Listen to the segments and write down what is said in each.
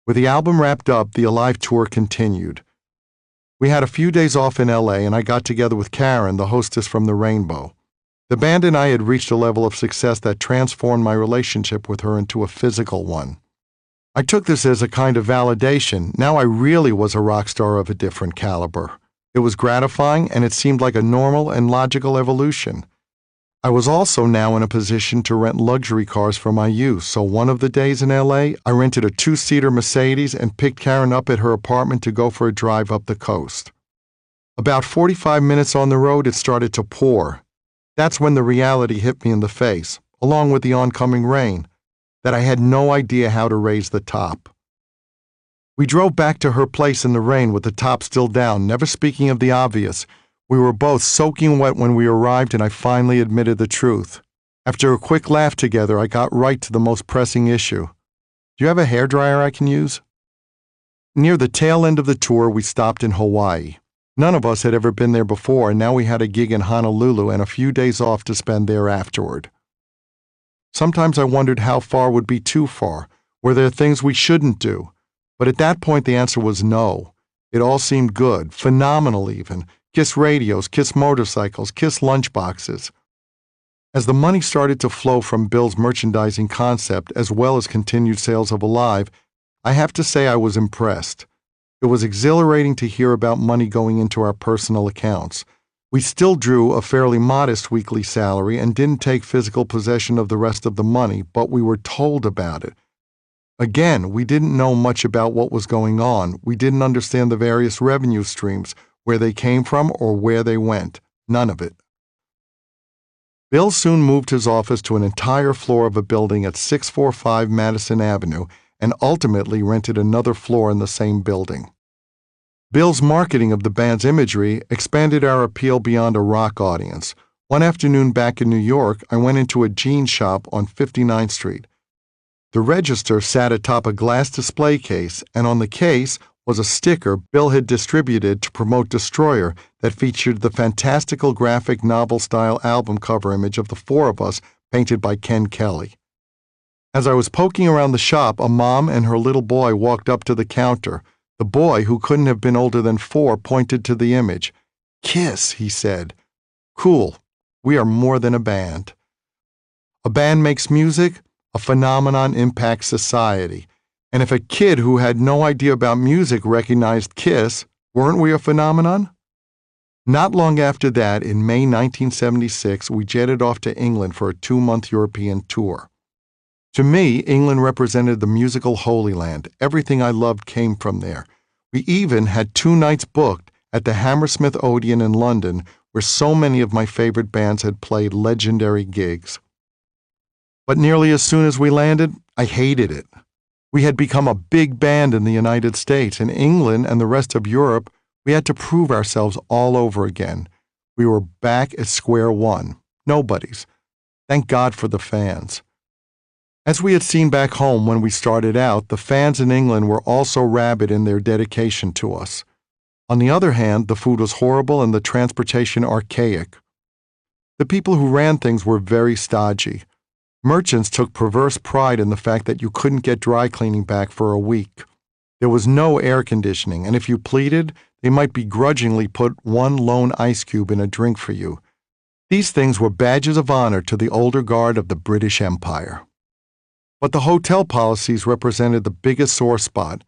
With the album wrapped up, the Alive tour continued. We had a few days off in LA, and I got together with Karen, the hostess from the Rainbow. The band and I had reached a level of success that transformed my relationship with her into a physical one. I took this as a kind of validation. Now I really was a rock star of a different caliber. It was gratifying, and it seemed like a normal and logical evolution. I was also now in a position to rent luxury cars for my use, so one of the days in LA, I rented a 2-seater Mercedes and picked Karen up at her apartment to go for a drive up the coast. About 45 minutes on the road, it started to pour. That's when the reality hit me in the face, along with the oncoming rain, that I had no idea how to raise the top. We drove back to her place in the rain with the top still down, never speaking of the obvious. We were both soaking wet when we arrived, and I finally admitted the truth. After a quick laugh together, I got right to the most pressing issue. Do you have a hairdryer I can use? Near the tail end of the tour, we stopped in Hawaii. None of us had ever been there before, and now we had a gig in Honolulu and a few days off to spend there afterward. Sometimes I wondered how far would be too far. Were there things we shouldn't do? But at that point, the answer was no. It all seemed good, phenomenal even. Kiss radios, Kiss motorcycles, Kiss lunchboxes. As the money started to flow from Bill's merchandising concept as well as continued sales of Alive, I have to say I was impressed. It was exhilarating to hear about money going into our personal accounts. We still drew a fairly modest weekly salary and didn't take physical possession of the rest of the money, but we were told about it. Again, we didn't know much about what was going on. We didn't understand the various revenue streams, where they came from or where they went. None of it. Bill soon moved his office to an entire floor of a building at 645 Madison Avenue and ultimately rented another floor in the same building. Bill's marketing of the band's imagery expanded our appeal beyond a rock audience. One afternoon back in New York, I went into a jeans shop on 59th Street. The register sat atop a glass display case, and on the case was a sticker Bill had distributed to promote Destroyer that featured the fantastical graphic novel-style album cover image of the four of us painted by Ken Kelly. As I was poking around the shop, a mom and her little boy walked up to the counter. The boy, who couldn't have been older than 4, pointed to the image. "Kiss," he said. "Cool. We are more than a band." A band makes music, a phenomenon impacts society. And if a kid who had no idea about music recognized Kiss, weren't we a phenomenon? Not long after that, in May 1976, we jetted off to England for a 2-month European tour. To me, England represented the musical Holy Land. Everything I loved came from there. We even had 2 nights booked at the Hammersmith Odeon in London, where so many of my favorite bands had played legendary gigs. But nearly as soon as we landed, I hated it. We had become a big band in the United States. In England and the rest of Europe, we had to prove ourselves all over again. We were back at square one. Nobodies. Thank God for the fans. As we had seen back home when we started out, the fans in England were also rabid in their dedication to us. On the other hand, the food was horrible and the transportation archaic. The people who ran things were very stodgy. Merchants took perverse pride in the fact that you couldn't get dry cleaning back for a week. There was no air conditioning, and if you pleaded, they might begrudgingly put one lone ice cube in a drink for you. These things were badges of honor to the older guard of the British Empire. But the hotel policies represented the biggest sore spot.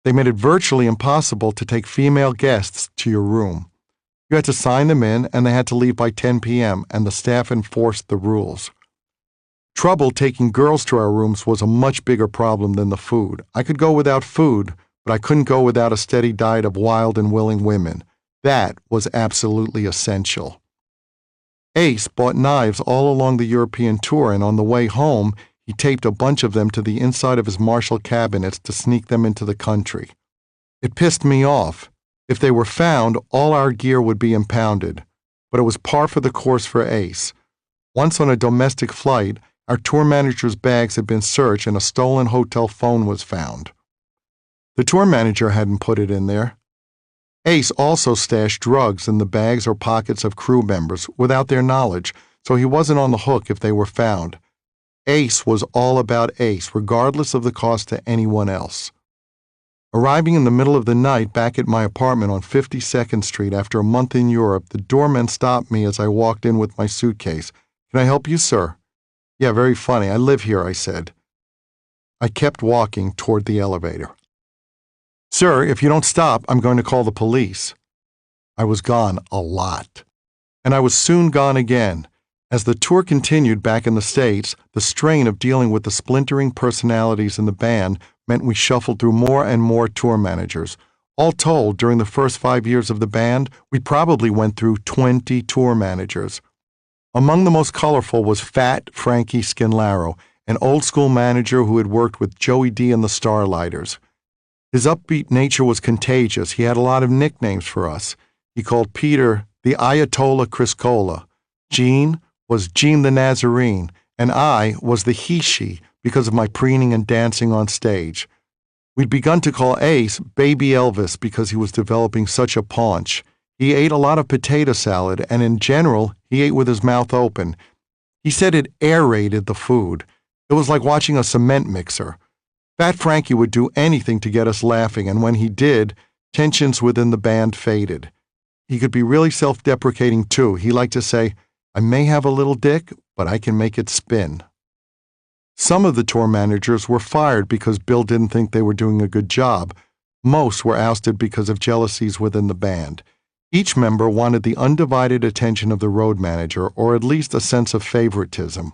They made it virtually impossible to take female guests to your room. You had to sign them in, and they had to leave by 10 p.m., and the staff enforced the rules. Trouble taking girls to our rooms was a much bigger problem than the food. I could go without food, but I couldn't go without a steady diet of wild and willing women. That was absolutely essential. Ace bought knives all along the European tour, and on the way home, he taped a bunch of them to the inside of his Marshall cabinets to sneak them into the country. It pissed me off. If they were found, all our gear would be impounded. But it was par for the course for Ace. Once on a domestic flight, our tour manager's bags had been searched and a stolen hotel phone was found. The tour manager hadn't put it in there. Ace also stashed drugs in the bags or pockets of crew members without their knowledge, so he wasn't on the hook if they were found. Ace was all about Ace, regardless of the cost to anyone else. Arriving in the middle of the night back at my apartment on 52nd Street after a month in Europe, the doorman stopped me as I walked in with my suitcase. "Can I help you, sir?" "Yeah, very funny. I live here," I said. I kept walking toward the elevator. "Sir, if you don't stop, I'm going to call the police." I was gone a lot. And I was soon gone again. As the tour continued back in the States, the strain of dealing with the splintering personalities in the band meant we shuffled through more and more tour managers. All told, during the first 5 years of the band, we probably went through 20 tour managers. Among the most colorful was Fat Frankie Skinlaro, an old-school manager who had worked with Joey D and the Starlighters. His upbeat nature was contagious. He had a lot of nicknames for us. He called Peter the Ayatollah Criscola. Gene was Gene the Nazarene, and I was the he-she because of my preening and dancing on stage. We'd begun to call Ace Baby Elvis because he was developing such a paunch. He ate a lot of potato salad, and in general, he ate with his mouth open. He said it aerated the food. It was like watching a cement mixer. Fat Frankie would do anything to get us laughing, and when he did, tensions within the band faded. He could be really self-deprecating too. He liked to say, "I may have a little dick, but I can make it spin." Some of the tour managers were fired because Bill didn't think they were doing a good job. Most were ousted because of jealousies within the band. Each member wanted the undivided attention of the road manager, or at least a sense of favoritism.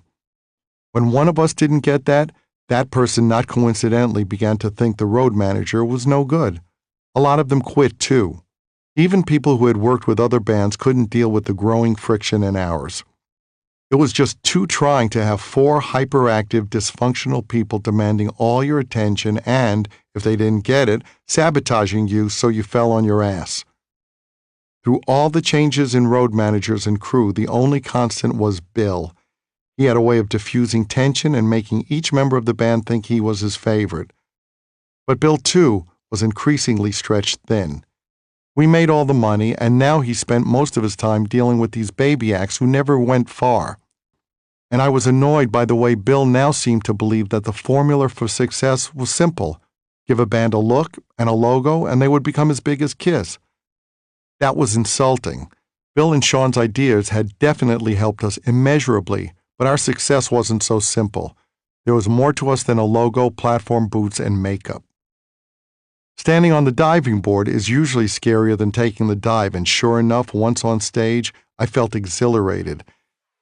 When one of us didn't get that, that person not coincidentally began to think the road manager was no good. A lot of them quit too. Even people who had worked with other bands couldn't deal with the growing friction in ours. It was just too trying to have 4 hyperactive, dysfunctional people demanding all your attention and, if they didn't get it, sabotaging you so you fell on your ass. Through all the changes in road managers and crew, the only constant was Bill. He had a way of diffusing tension and making each member of the band think he was his favorite. But Bill, too, was increasingly stretched thin. We made all the money, and now he spent most of his time dealing with these baby acts who never went far. And I was annoyed by the way Bill now seemed to believe that the formula for success was simple. Give a band a look and a logo, and they would become as big as Kiss. That was insulting. Bill and Sean's ideas had definitely helped us immeasurably, but our success wasn't so simple. There was more to us than a logo, platform boots, and makeup. Standing on the diving board is usually scarier than taking the dive, and sure enough, once on stage, I felt exhilarated.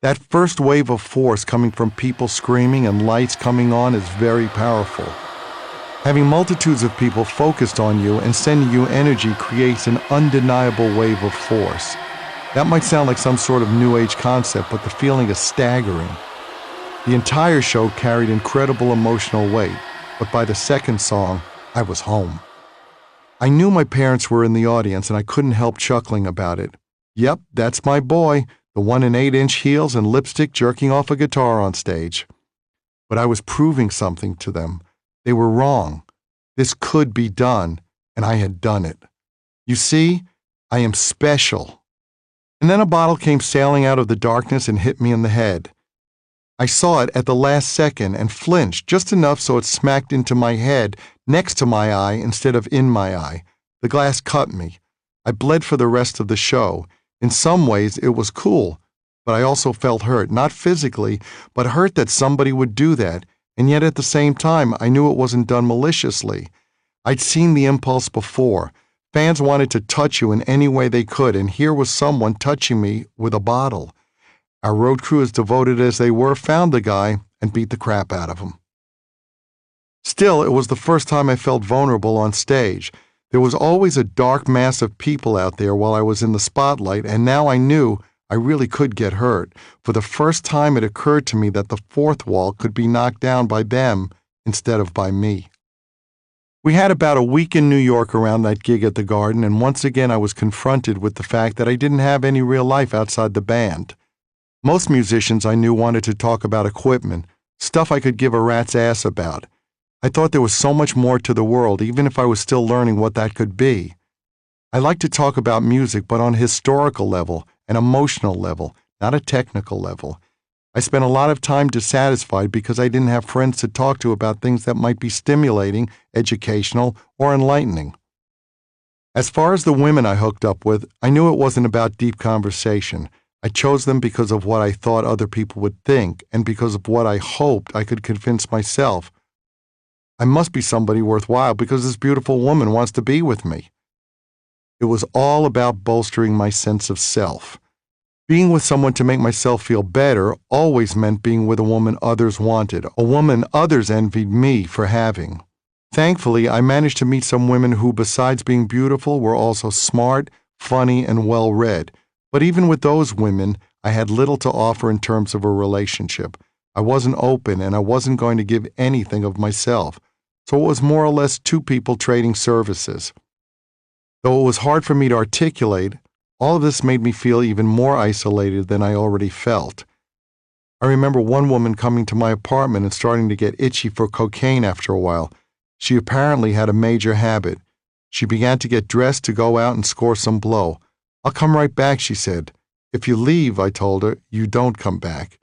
That first wave of force coming from people screaming and lights coming on is very powerful. Having multitudes of people focused on you and sending you energy creates an undeniable wave of force. That might sound like some sort of New Age concept, but the feeling is staggering. The entire show carried incredible emotional weight, but by the second song, I was home. I knew my parents were in the audience, and I couldn't help chuckling about it. Yep, that's my boy, the one in 8-inch heels and lipstick jerking off a guitar on stage. But I was proving something to them. They were wrong. This could be done, and I had done it. You see, I am special. And then a bottle came sailing out of the darkness and hit me in the head. I saw it at the last second and flinched just enough so it smacked into my head, next to my eye instead of in my eye. The glass cut me. I bled for the rest of the show. In some ways, it was cool, but I also felt hurt, not physically, but hurt that somebody would do that, and yet at the same time, I knew it wasn't done maliciously. I'd seen the impulse before. Fans wanted to touch you in any way they could, and here was someone touching me with a bottle. Our road crew, as devoted as they were, found the guy and beat the crap out of him. Still, it was the first time I felt vulnerable on stage. There was always a dark mass of people out there while I was in the spotlight, and now I knew I really could get hurt. For the first time, it occurred to me that the fourth wall could be knocked down by them instead of by me. We had about a week in New York around that gig at the Garden, and once again I was confronted with the fact that I didn't have any real life outside the band. Most musicians I knew wanted to talk about equipment, stuff I could give a rat's ass about. I thought there was so much more to the world, even if I was still learning what that could be. I like to talk about music, but on a historical level, an emotional level, not a technical level. I spent a lot of time dissatisfied because I didn't have friends to talk to about things that might be stimulating, educational, or enlightening. As far as the women I hooked up with, I knew it wasn't about deep conversation. I chose them because of what I thought other people would think and because of what I hoped I could convince myself. I must be somebody worthwhile because this beautiful woman wants to be with me. It was all about bolstering my sense of self. Being with someone to make myself feel better always meant being with a woman others wanted, a woman others envied me for having. Thankfully, I managed to meet some women who, besides being beautiful, were also smart, funny, and well-read. But even with those women, I had little to offer in terms of a relationship. I wasn't open, and I wasn't going to give anything of myself. So it was more or less two people trading services. Though it was hard for me to articulate, all of this made me feel even more isolated than I already felt. I remember one woman coming to my apartment and starting to get itchy for cocaine after a while. She apparently had a major habit. She began to get dressed to go out and score some blow. "I'll come right back," she said. "If you leave," I told her, "you don't come back."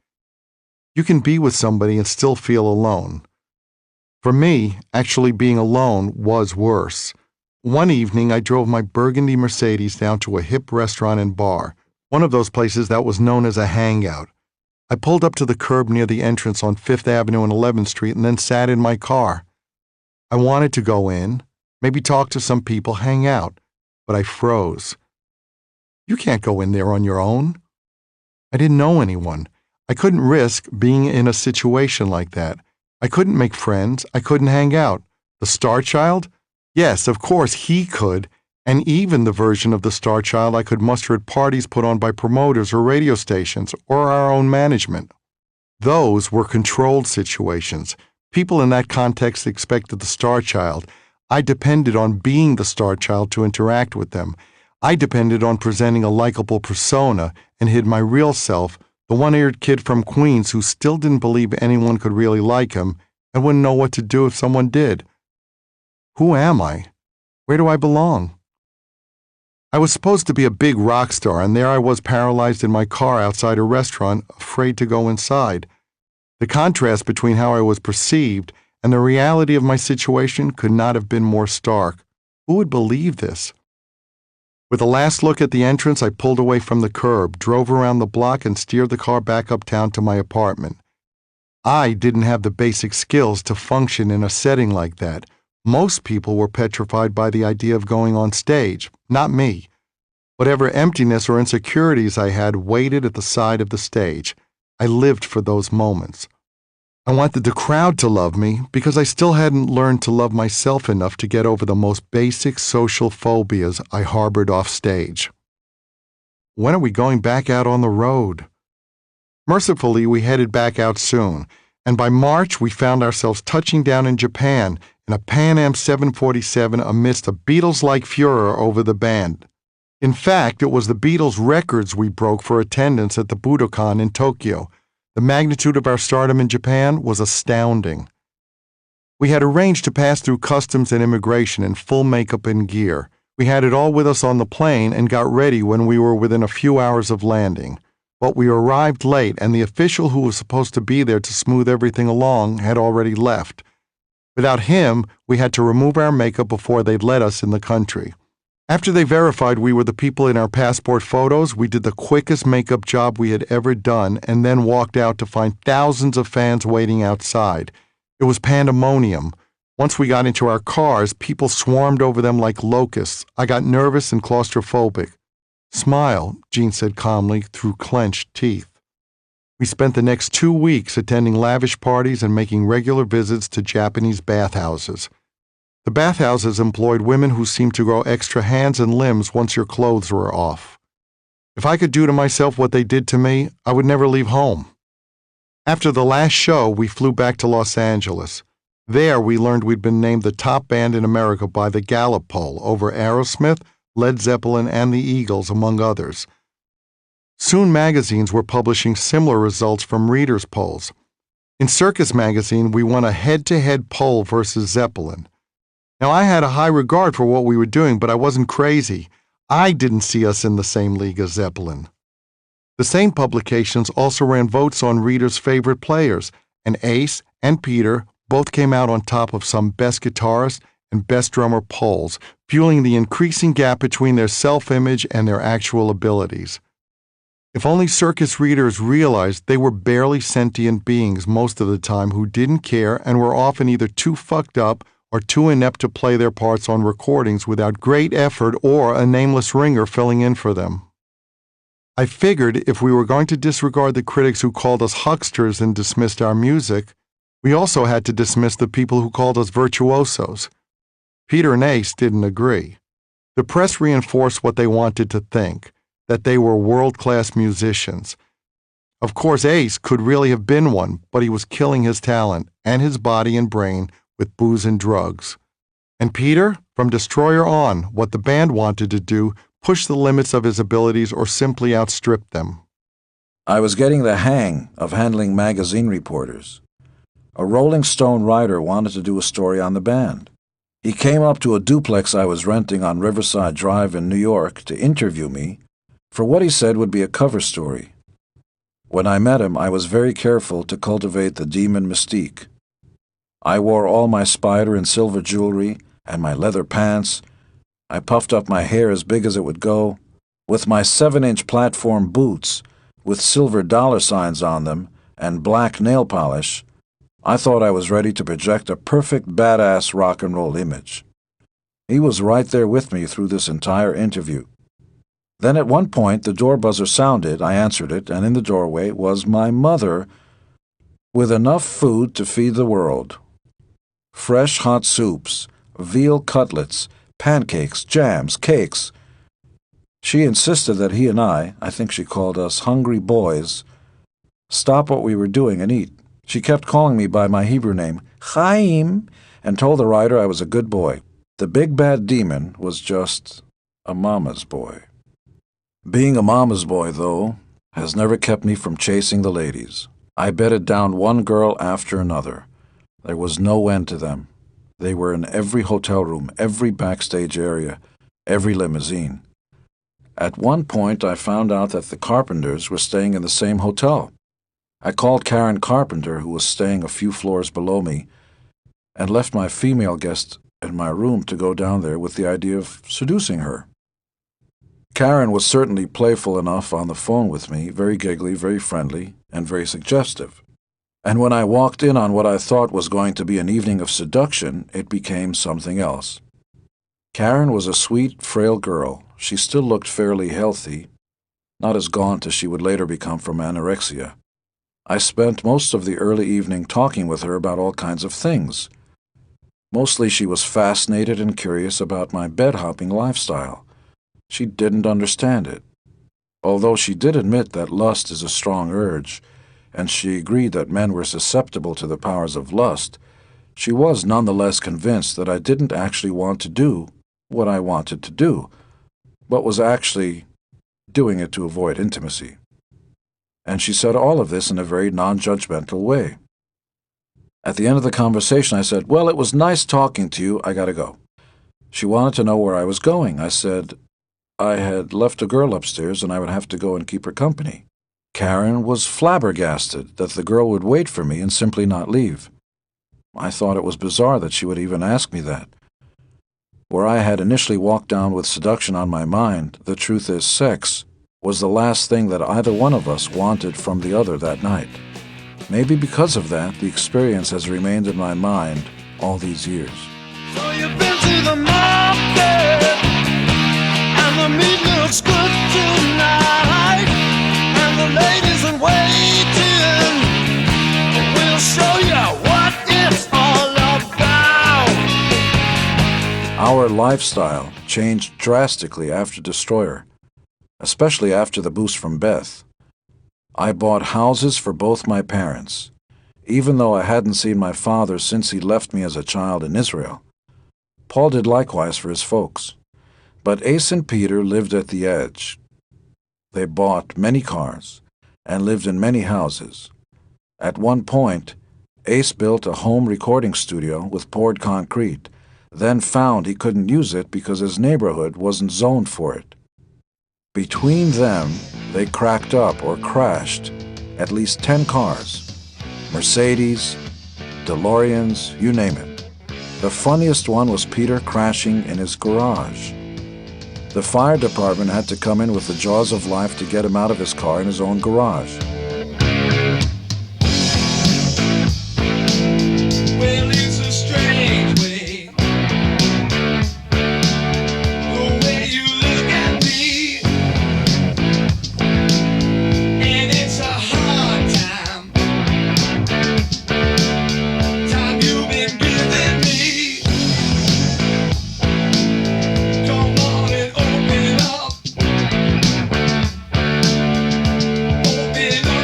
You can be with somebody and still feel alone. For me, actually being alone was worse. One evening, I drove my burgundy Mercedes down to a hip restaurant and bar, one of those places that was known as a hangout. I pulled up to the curb near the entrance on 5th Avenue and 11th Street and then sat in my car. I wanted to go in, maybe talk to some people, hang out, but I froze. You can't go in there on your own. I didn't know anyone. I couldn't risk being in a situation like that. I couldn't make friends. I couldn't hang out. The Star Child? Yes, of course he could, and even the version of the Star Child I could muster at parties put on by promoters or radio stations or our own management. Those were controlled situations. People in that context expected the Star Child. I depended on being the Star Child to interact with them. I depended on presenting a likable persona and hid my real self, the one-eared kid from Queens who still didn't believe anyone could really like him and wouldn't know what to do if someone did. Who am I? Where do I belong? I was supposed to be a big rock star, and there I was paralyzed in my car outside a restaurant, afraid to go inside. The contrast between how I was perceived and the reality of my situation could not have been more stark. Who would believe this? With a last look at the entrance, I pulled away from the curb, drove around the block, and steered the car back uptown to my apartment. I didn't have the basic skills to function in a setting like that. Most people were petrified by the idea of going on stage, not me. Whatever emptiness or insecurities I had waited at the side of the stage. I lived for those moments. I wanted the crowd to love me because I still hadn't learned to love myself enough to get over the most basic social phobias I harbored off stage. When are we going back out on the road? Mercifully, we headed back out soon, and by March we found ourselves touching down in Japan in a Pan Am 747 amidst a Beatles-like furor over the band. In fact, it was the Beatles' records we broke for attendance at the Budokan in Tokyo. The magnitude of our stardom in Japan was astounding. We had arranged to pass through customs and immigration in full makeup and gear. We had it all with us on the plane and got ready when we were within a few hours of landing. But we arrived late, and the official who was supposed to be there to smooth everything along had already left. Without him, we had to remove our makeup before they'd let us in the country. After they verified we were the people in our passport photos, we did the quickest makeup job we had ever done and then walked out to find thousands of fans waiting outside. It was pandemonium. Once we got into our cars, people swarmed over them like locusts. I got nervous and claustrophobic. "Smile," Jean said calmly through clenched teeth. We spent the next 2 weeks attending lavish parties and making regular visits to Japanese bathhouses. The bathhouses employed women who seemed to grow extra hands and limbs once your clothes were off. If I could do to myself what they did to me, I would never leave home. After the last show, we flew back to Los Angeles. There, we learned we'd been named the top band in America by the Gallup poll over Aerosmith, Led Zeppelin, and the Eagles, among others. Soon magazines were publishing similar results from readers' polls. In Circus magazine, we won a head-to-head poll versus Zeppelin. Now, I had a high regard for what we were doing, but I wasn't crazy. I didn't see us in the same league as Zeppelin. The same publications also ran votes on readers' favorite players, and Ace and Peter both came out on top of some best guitarist and best drummer polls, fueling the increasing gap between their self-image and their actual abilities. If only circus readers realized they were barely sentient beings most of the time who didn't care and were often either too fucked up or too inept to play their parts on recordings without great effort or a nameless ringer filling in for them. I figured if we were going to disregard the critics who called us hucksters and dismissed our music, we also had to dismiss the people who called us virtuosos. Peter and Ace didn't agree. The press reinforced what they wanted to think, that they were world-class musicians. Of course, Ace could really have been one, but he was killing his talent and his body and brain with booze and drugs. And Peter, from Destroyer on, what the band wanted to do, push the limits of his abilities or simply outstrip them. I was getting the hang of handling magazine reporters. A Rolling Stone writer wanted to do a story on the band. He came up to a duplex I was renting on Riverside Drive in New York to interview me for what he said would be a cover story. When I met him, I was very careful to cultivate the demon mystique. I wore all my spider and silver jewelry and my leather pants. I puffed up my hair as big as it would go, with my 7-inch platform boots with silver dollar signs on them and black nail polish. I thought I was ready to project a perfect badass rock and roll image. He was right there with me through this entire interview. Then at one point the door buzzer sounded, I answered it, and in the doorway was my mother with enough food to feed the world. Fresh hot soups, veal cutlets, pancakes, jams, cakes. She insisted that he and I think she called us hungry boys, stop what we were doing and eat. She kept calling me by my Hebrew name, Chaim, and told the writer I was a good boy. The big bad demon was just a mama's boy. Being a mama's boy, though, has never kept me from chasing the ladies. I bedded down one girl after another. There was no end to them. They were in every hotel room, every backstage area, every limousine. At one point, I found out that the Carpenters were staying in the same hotel. I called Karen Carpenter, who was staying a few floors below me, and left my female guest in my room to go down there with the idea of seducing her. Karen was certainly playful enough on the phone with me, very giggly, very friendly, and very suggestive. And when I walked in on what I thought was going to be an evening of seduction, it became something else. Karen was a sweet, frail girl. She still looked fairly healthy, not as gaunt as she would later become from anorexia. I spent most of the early evening talking with her about all kinds of things. Mostly she was fascinated and curious about my bed-hopping lifestyle. She didn't understand it. Although she did admit that lust is a strong urge, and she agreed that men were susceptible to the powers of lust, she was nonetheless convinced that I didn't actually want to do what I wanted to do, but was actually doing it to avoid intimacy. And she said all of this in a very non-judgmental way. At the end of the conversation, I said, "Well, it was nice talking to you. I gotta go." She wanted to know where I was going. I said I had left a girl upstairs and I would have to go and keep her company. Karen was flabbergasted that the girl would wait for me and simply not leave. I thought it was bizarre that she would even ask me that. Where I had initially walked down with seduction on my mind, the truth is sex was the last thing that either one of us wanted from the other that night. Maybe because of that, the experience has remained in my mind all these years. So you've been to the market, and the meat looks good tonight, and the ladies in waiting will show you what it's all about. Our lifestyle changed drastically after Destroyer, especially after the boost from Beth. I bought houses for both my parents, even though I hadn't seen my father since he left me as a child in Israel. Paul did likewise for his folks. But Ace and Peter lived at the edge. They bought many cars and lived in many houses. At one point, Ace built a home recording studio with poured concrete, then found he couldn't use it because his neighborhood wasn't zoned for it. Between them, They cracked up or crashed at least 10 cars. Mercedes, DeLoreans, you name it. The funniest one was Peter crashing in his garage. The fire department had to come in with the jaws of life to get him out of his car in his own garage. Well, it's a strange way, the way you look at me, and it's a hard time you've been giving me. Come on and open up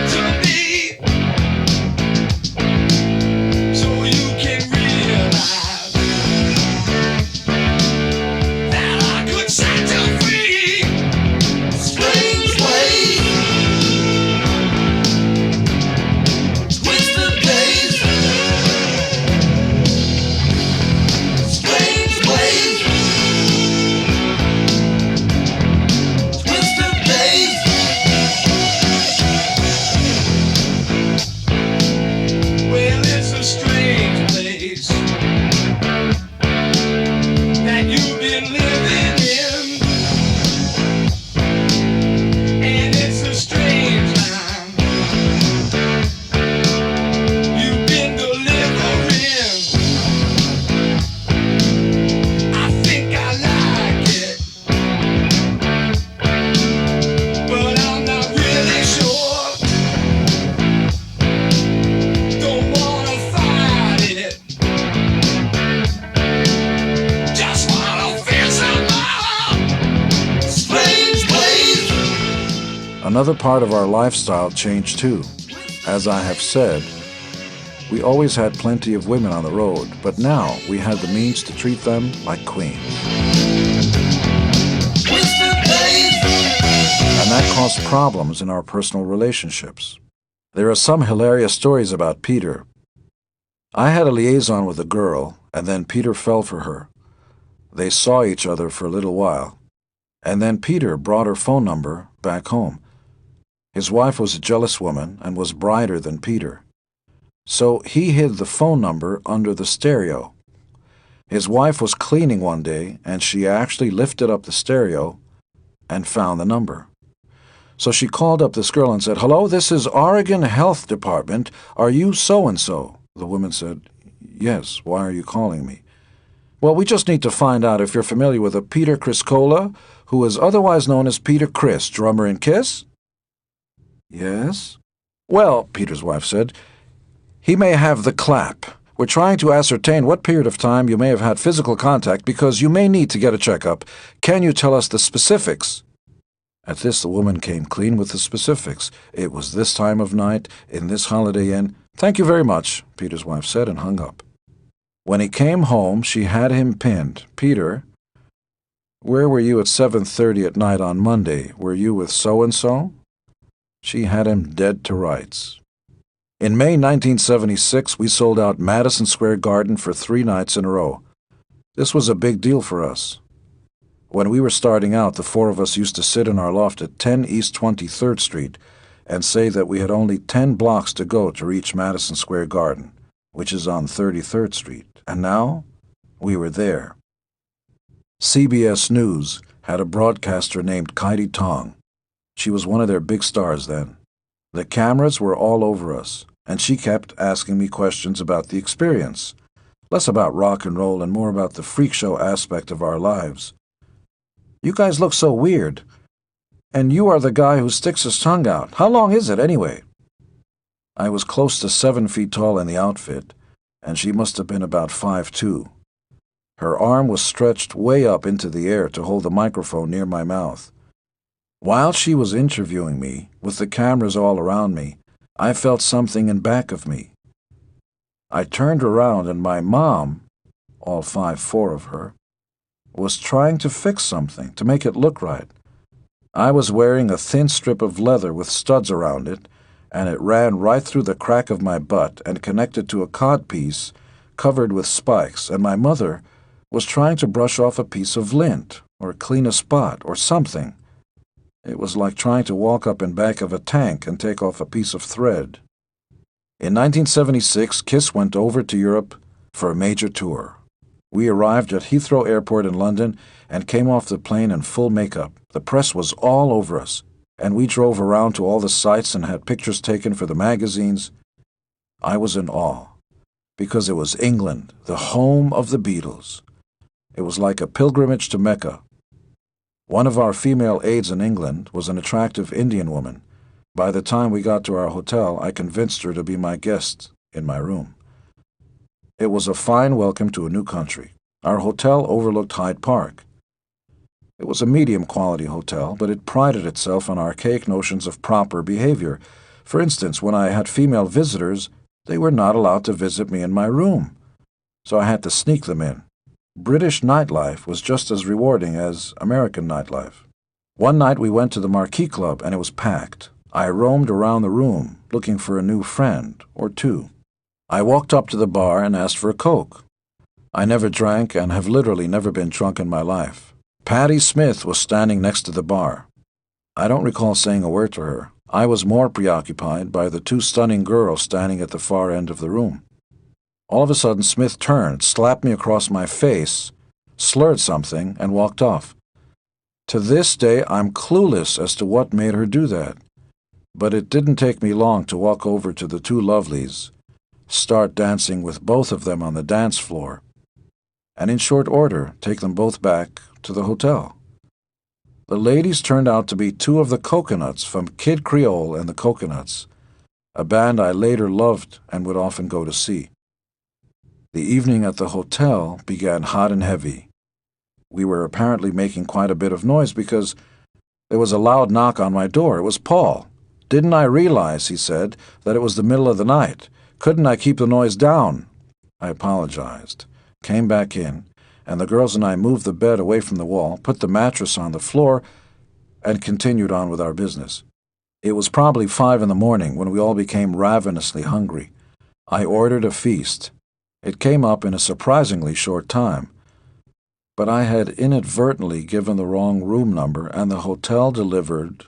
to me, so you can realize that I could set you free. Strange ways, twisted days. Strange ways, twisted days. Well, it's a strange place that you've been living in, and it's a strange time you've been delivering. I think I like it, but I'm not really sure. Don't wanna fight it, just wanna feel some more. Strange ways. Another part of our lifestyle changed too. As I have said, we always had plenty of women on the road, but now we had the means to treat them like queens. Twisted days. And that caused problems in our personal relationships. There are some hilarious stories about Peter. I had a liaison with a girl, and then Peter fell for her. They saw each other for a little while, and then Peter brought her phone number back home. His wife was a jealous woman and was brighter than Peter. So he hid the phone number under the stereo. His wife was cleaning one day, and she actually lifted up the stereo and found the number. So she called up this girl and said, "Hello, this is Oregon Health Department. Are you so-and-so?" The woman said, "Yes, why are you calling me?" "Well, we just need to find out if you're familiar with a Peter Criscola, who is otherwise known as Peter Criss, drummer in Kiss?" "Yes." "Well," Peter's wife said, "he may have the clap. We're trying to ascertain what period of time you may have had physical contact because you may need to get a checkup. Can you tell us the specifics?" At this, the woman came clean with the specifics. It was this time of night, in this Holiday Inn. "Thank you very much," Peter's wife said and hung up. When he came home, she had him pinned. "Peter, where were you at 7:30 at night on Monday? Were you with so-and-so?" She had him dead to rights. In May 1976, we sold out Madison Square Garden for 3 nights in a row. This was a big deal for us. When we were starting out, the 4 of us used to sit in our loft at 10 East 23rd Street and say that we had only 10 blocks to go to reach Madison Square Garden, which is on 33rd Street. And now, we were there. CBS News had a broadcaster named Kaidi Tong. She was one of their big stars then. The cameras were all over us, and she kept asking me questions about the experience, less about rock and roll and more about the freak show aspect of our lives. "You guys look so weird. And you are the guy who sticks his tongue out. How long is it, anyway?" I was close to 7 feet tall in the outfit, and she must have been about 5'2". Her arm was stretched way up into the air to hold the microphone near my mouth. While she was interviewing me, with the cameras all around me, I felt something in back of me. I turned around and my mom, all 5'4" of her, was trying to fix something, to make it look right. I was wearing a thin strip of leather with studs around it, and it ran right through the crack of my butt and connected to a codpiece covered with spikes, and my mother was trying to brush off a piece of lint or clean a spot or something. It was like trying to walk up in back of a tank and take off a piece of thread. In 1976, KISS went over to Europe for a major tour. We arrived at Heathrow Airport in London and came off the plane in full makeup. The press was all over us, and we drove around to all the sites and had pictures taken for the magazines. I was in awe, because it was England, the home of the Beatles. It was like a pilgrimage to Mecca. One of our female aides in England was an attractive Indian woman. By the time we got to our hotel, I convinced her to be my guest in my room. It was a fine welcome to a new country. Our hotel overlooked Hyde Park. It was a medium-quality hotel, but it prided itself on archaic notions of proper behavior. For instance, when I had female visitors, they were not allowed to visit me in my room, so I had to sneak them in. British nightlife was just as rewarding as American nightlife. One night we went to the Marquee Club, and it was packed. I roamed around the room, looking for a new friend or two. I walked up to the bar and asked for a Coke. I never drank and have literally never been drunk in my life. Patti Smith was standing next to the bar. I don't recall saying a word to her. I was more preoccupied by the two stunning girls standing at the far end of the room. All of a sudden, Smith turned, slapped me across my face, slurred something, and walked off. To this day, I'm clueless as to what made her do that. But it didn't take me long to walk over to the two lovelies, start dancing with both of them on the dance floor, and in short order take them both back to the hotel. The ladies turned out to be two of the Coconuts from Kid Creole and the Coconuts, a band I later loved and would often go to see. The evening at the hotel began hot and heavy. We were apparently making quite a bit of noise because there was a loud knock on my door. It was Paul. "Didn't I realize," he said, "that it was the middle of the night? Couldn't I keep the noise down?" I apologized, came back in, and the girls and I moved the bed away from the wall, put the mattress on the floor, and continued on with our business. It was probably 5 in the morning when we all became ravenously hungry. I ordered a feast. It came up in a surprisingly short time. But I had inadvertently given the wrong room number, and the hotel delivered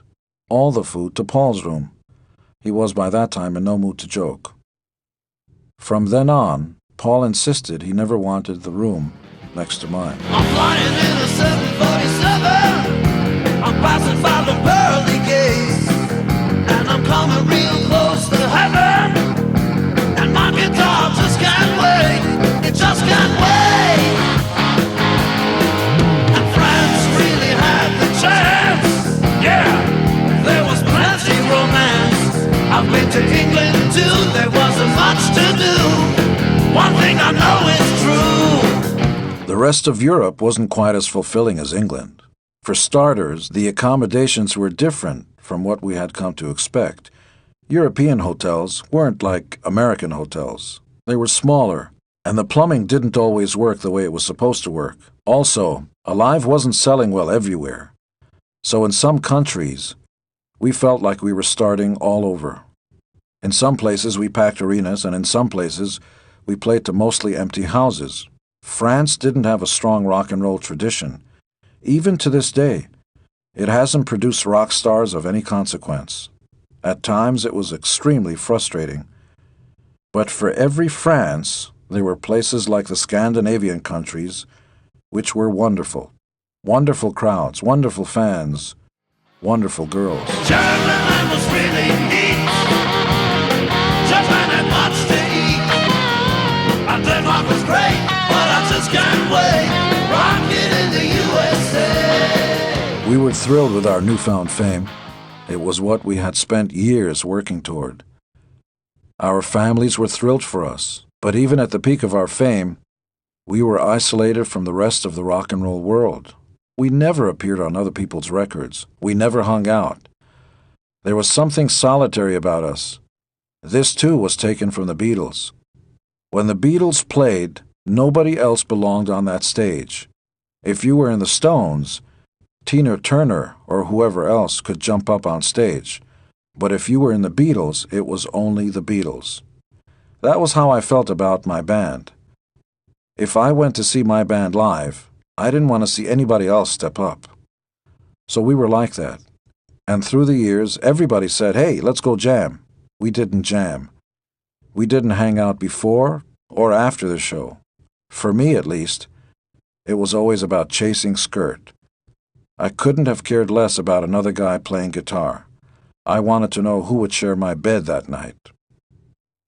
all the food to Paul's room. He was by that time in no mood to joke. From then on, Paul insisted he never wanted the room next to mine. I'm flying in a 747. I'm passing by the pearly gates, and I'm coming real close to heaven. And my guitar just can't wait. It just can't wait. And France really had the chance. Yeah, there was plenty romance. I've been to England too. There wasn't much to do. One thing I know is true. The rest of Europe wasn't quite as fulfilling as England. For starters, the accommodations were different from what we had come to expect. European hotels weren't like American hotels. They were smaller, and the plumbing didn't always work the way it was supposed to work. Also, Alive wasn't selling well everywhere. So in some countries, we felt like we were starting all over. In some places, we packed arenas, and in some places, we played to mostly empty houses. France didn't have a strong rock and roll tradition. Even to this day, it hasn't produced rock stars of any consequence. At times, it was extremely frustrating. But for every France, there were places like the Scandinavian countries, which were wonderful. Wonderful crowds, wonderful fans, wonderful girls. German was really neat. Japan had much to eat. And Denmark was great, but I just can't wait. Rocket in the USA. We were thrilled with our newfound fame. It was what we had spent years working toward. Our families were thrilled for us, but even at the peak of our fame, we were isolated from the rest of the rock and roll world. We never appeared on other people's records. We never hung out. There was something solitary about us. This, too, was taken from the Beatles. When the Beatles played, nobody else belonged on that stage. If you were in the Stones, Tina Turner or whoever else could jump up on stage. But if you were in the Beatles, it was only the Beatles. That was how I felt about my band. If I went to see my band live, I didn't want to see anybody else step up. So we were like that. And through the years, everybody said, "Hey, let's go jam." We didn't jam. We didn't hang out before or after the show. For me, at least, it was always about chasing skirt. I couldn't have cared less about another guy playing guitar. I wanted to know who would share my bed that night.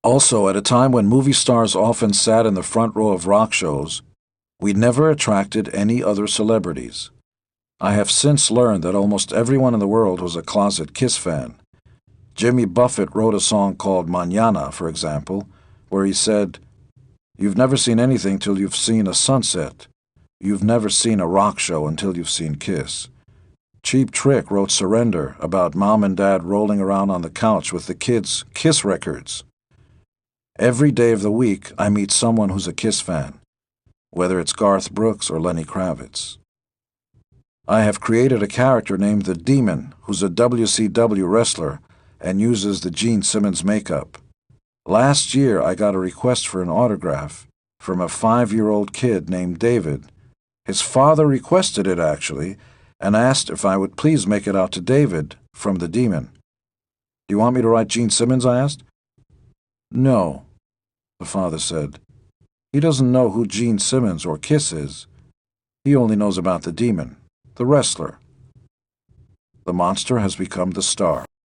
Also, at a time when movie stars often sat in the front row of rock shows, we never attracted any other celebrities. I have since learned that almost everyone in the world was a closet Kiss fan. Jimmy Buffett wrote a song called Mañana, for example, where he said, "You've never seen anything till you've seen a sunset. You've never seen a rock show until you've seen Kiss." Cheap Trick wrote Surrender about mom and dad rolling around on the couch with the kids' Kiss records. Every day of the week, I meet someone who's a Kiss fan, whether it's Garth Brooks or Lenny Kravitz. I have created a character named the Demon, who's a WCW wrestler and uses the Gene Simmons makeup. Last year, I got a request for an autograph from a 5-year-old kid named David. His father requested it, actually, and asked if I would please make it out to David from the Demon. "Do you want me to write Gene Simmons?" I asked. "No," the father said. "He doesn't know who Gene Simmons or Kiss is. He only knows about the Demon, the wrestler." The monster has become the star.